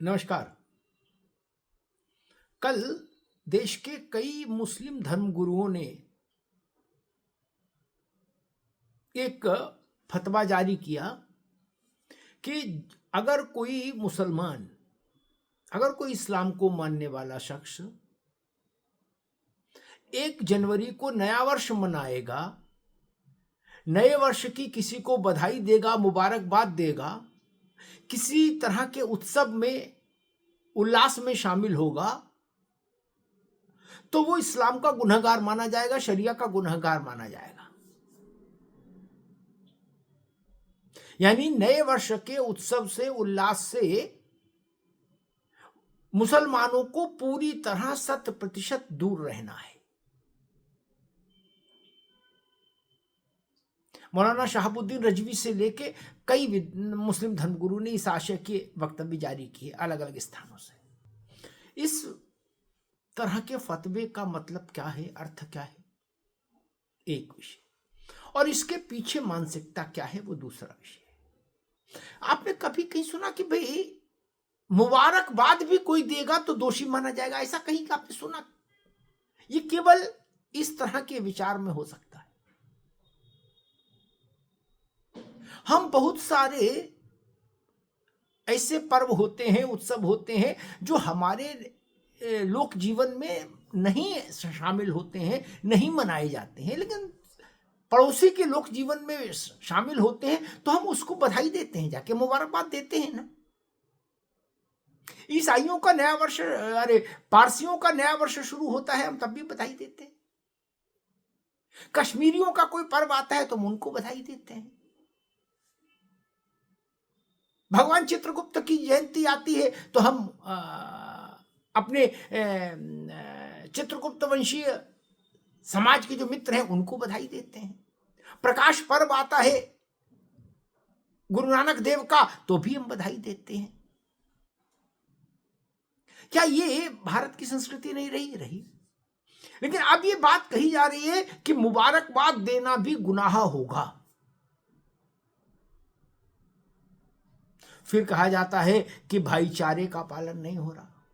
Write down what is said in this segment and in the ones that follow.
नमस्कार। कल देश के कई मुस्लिम धर्मगुरुओं ने एक फतवा जारी किया कि अगर कोई मुसलमान, अगर कोई इस्लाम को मानने वाला शख्स 1 जनवरी को नया वर्ष मनाएगा, नए वर्ष की किसी को बधाई देगा, मुबारकबाद देगा, किसी तरह के उत्सव में, उल्लास में शामिल होगा, तो वो इस्लाम का गुनहगार माना जाएगा, शरिया का गुनहगार माना जाएगा। यानी नए वर्ष के उत्सव से, उल्लास से मुसलमानों को पूरी तरह 100% दूर रहना है। मौलाना शहाबुद्दीन रजवी से लेके कई मुस्लिम धर्मगुरु ने इस आशय के वक्तव्य जारी किए अलग अलग स्थानों से। इस तरह के फतवे का मतलब क्या है, अर्थ क्या है, एक विषय, और इसके पीछे मानसिकता क्या है, वो दूसरा विषय। आपने कभी कहीं सुना कि भाई मुबारकबाद भी कोई देगा तो दोषी माना जाएगा? ऐसा कहीं का आपने सुना? ये केवल इस तरह के विचार में हो सकता है। हम बहुत सारे ऐसे पर्व होते हैं, उत्सव होते हैं जो हमारे लोक जीवन में नहीं शामिल होते हैं, नहीं मनाए जाते हैं, लेकिन पड़ोसी के लोक जीवन में शामिल होते हैं, तो हम उसको बधाई देते हैं, जाके मुबारकबाद देते हैं ना। ईसाइयों का नया वर्ष, पारसियों का नया वर्ष शुरू होता है, हम तब भी बधाई देते हैं। कश्मीरियों का कोई पर्व आता है तो हम उनको बधाई देते हैं। भगवान चित्रगुप्त की जयंती आती है तो हम अपने चित्रगुप्त वंशीय समाज के जो मित्र हैं उनको बधाई देते हैं। प्रकाश पर्व आता है गुरु नानक देव का तो भी हम बधाई देते हैं। क्या ये भारत की संस्कृति नहीं रही? लेकिन अब ये बात कही जा रही है कि मुबारकबाद देना भी गुनाह होगा। फिर कहा जाता है कि भाईचारे का पालन नहीं हो रहा,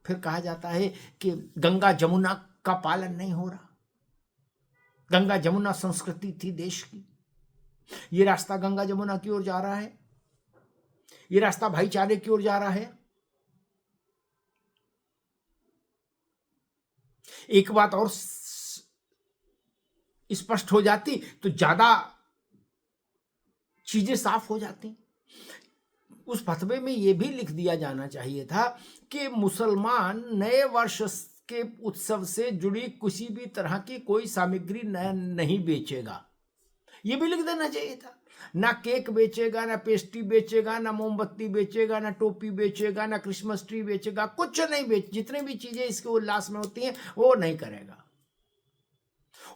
फिर कहा जाता है कि गंगा जमुना का पालन नहीं हो रहा। गंगा जमुना संस्कृति थी देश की, ये रास्ता गंगा जमुना की ओर जा रहा है, ये रास्ता भाईचारे की ओर जा रहा है। एक बात और स्पष्ट हो जाती तो ज्यादा चीजें साफ हो जाती। उस फतवे में यह भी लिख दिया जाना चाहिए था कि मुसलमान नए वर्ष के उत्सव से जुड़ी किसी भी तरह की कोई सामग्री नहीं बेचेगा। ये भी लिख देना चाहिए था। ना केक बेचेगा, ना पेस्ट्री बेचेगा, ना मोमबत्ती बेचेगा, ना टोपी बेचेगा, ना क्रिसमस ट्री बेचेगा, कुछ नहीं बेच, जितने भी चीजें इसके उल्लास में होती हैं वो नहीं करेगा।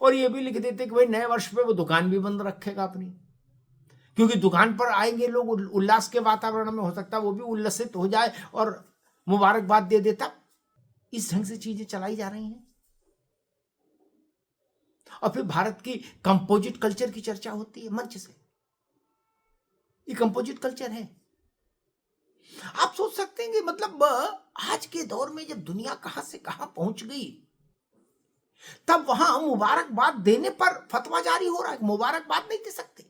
और ये भी लिख देते कि भाई नए वर्ष पे वो दुकान भी बंद रखेगा अपनी, क्योंकि दुकान पर आएंगे लोग उल्लास के वातावरण में, हो सकता है वो भी उल्लसित हो जाए और मुबारकबाद दे देता। इस ढंग से चीजें चलाई जा रही हैं। और फिर भारत की कंपोजिट कल्चर की चर्चा होती है मंच से। ये कंपोजिट कल्चर है। आप सोच सकते हैं कि मतलब आज के दौर में जब दुनिया कहां से कहां पहुंच गई, तब वहां मुबारकबाद देने पर फतवा जारी हो रहा है, मुबारकबाद नहीं दे सकते।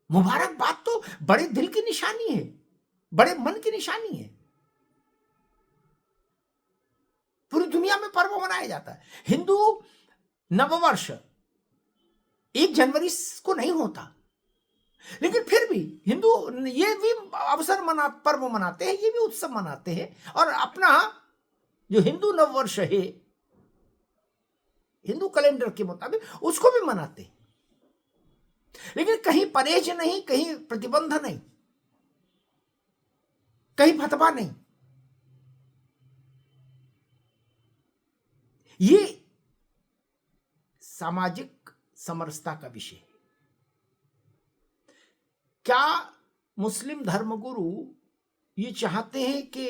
मुबारकबाद तो बड़े दिल की निशानी है, बड़े मन की निशानी है। पूरी दुनिया में पर्व मनाया जाता है। हिंदू नववर्ष 1 जनवरी को नहीं होता, लेकिन फिर भी हिंदू ये भी पर्व मनाते हैं, ये भी उत्सव मनाते हैं, और अपना जो हिंदू नववर्ष है हिंदू कैलेंडर के मुताबिक उसको भी मनाते हैं। लेकिन कहीं परहेज नहीं, कहीं प्रतिबंध नहीं, कहीं फतवा नहीं। ये सामाजिक समरसता का विषय है। क्या मुस्लिम धर्मगुरु ये चाहते हैं कि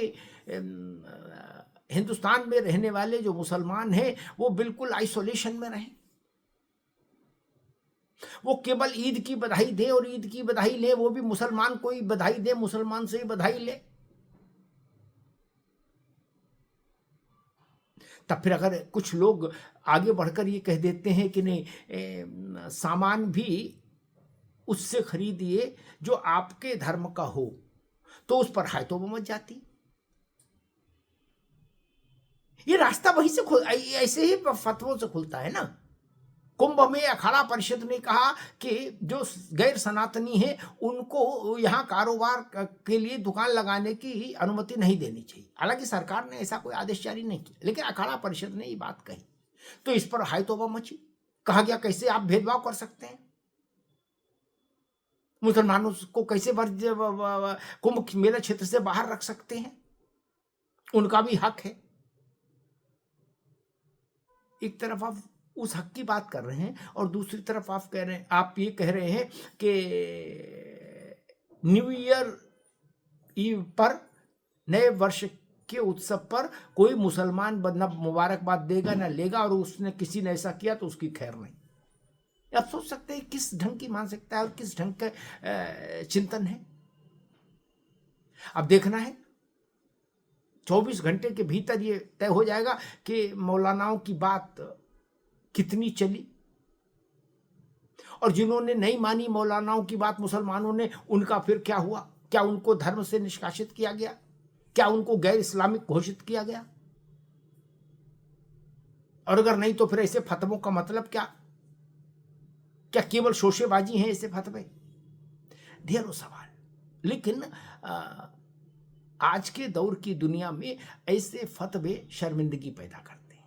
हिंदुस्तान में रहने वाले जो मुसलमान हैं वो बिल्कुल आइसोलेशन में रहें? वो केवल ईद की बधाई दे और ईद की बधाई ले, वो भी मुसलमान कोई बधाई दे मुसलमान से ही बधाई ले। तब फिर अगर कुछ लोग आगे बढ़कर ये कह देते हैं कि नहीं, सामान भी उससे खरीदिए जो आपके धर्म का हो, तो उस पर हाय तो मच जाती। ये रास्ता वहीं से ऐसे ही फतवों से खुलता है ना। कुंभ में अखाड़ा परिषद ने कहा कि जो गैर सनातनी है उनको यहाँ कारोबार के लिए दुकान लगाने की अनुमति नहीं देनी चाहिए। हालांकि सरकार ने ऐसा कोई आदेश जारी नहीं किया, लेकिन अखाड़ा परिषद ने ये बात कही, तो इस पर हाय तौबा मची। कहा गया कैसे आप भेदभाव कर सकते हैं, मुसलमानों को कैसे कुंभ मेला क्षेत्र से बाहर रख सकते हैं, उनका भी हक है। एक तरफ आप उस हक की बात कर रहे हैं और दूसरी तरफ आप ये कह रहे हैं कि न्यू ईयर ईव पर, नए वर्ष के उत्सव पर कोई मुसलमान न मुबारकबाद देगा न लेगा, और उसने किसी ने ऐसा किया तो उसकी खैर नहीं। आप सोच सकते हैं किस ढंग की मानसिकता है और किस ढंग का चिंतन है। अब देखना है 24 घंटे के भीतर ये तय हो जाएगा कि मौलानाओं की बात कितनी चली, और जिन्होंने नहीं मानी मौलानाओं की बात मुसलमानों ने, उनका फिर क्या हुआ। क्या उनको धर्म से निष्कासित किया गया? क्या उनको गैर इस्लामिक घोषित किया गया? और अगर नहीं तो फिर ऐसे फतवों का मतलब क्या? क्या केवल शोशेबाजी है ऐसे फतवे? ढेरों सवाल। लेकिन आज के दौर की दुनिया में ऐसे फतवे शर्मिंदगी पैदा करते हैं।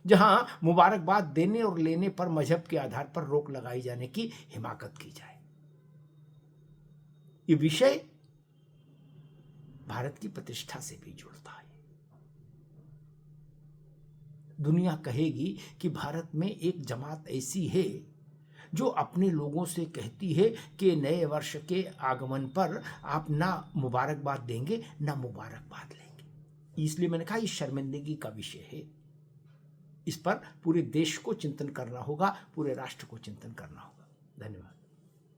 जहां मुबारकबाद देने और लेने पर मजहब के आधार पर रोक लगाई जाने की हिमाकत की जाए। ये विषय भारत की प्रतिष्ठा से भी जुड़ता है। दुनिया कहेगी कि भारत में एक जमात ऐसी है जो अपने लोगों से कहती है कि नए वर्ष के आगमन पर आप ना मुबारकबाद देंगे ना मुबारकबाद लेंगे। इसलिए मैंने कहा ये शर्मिंदगी का विषय है। इस पर पूरे देश को चिंतन करना होगा, पूरे राष्ट्र को चिंतन करना होगा। धन्यवाद।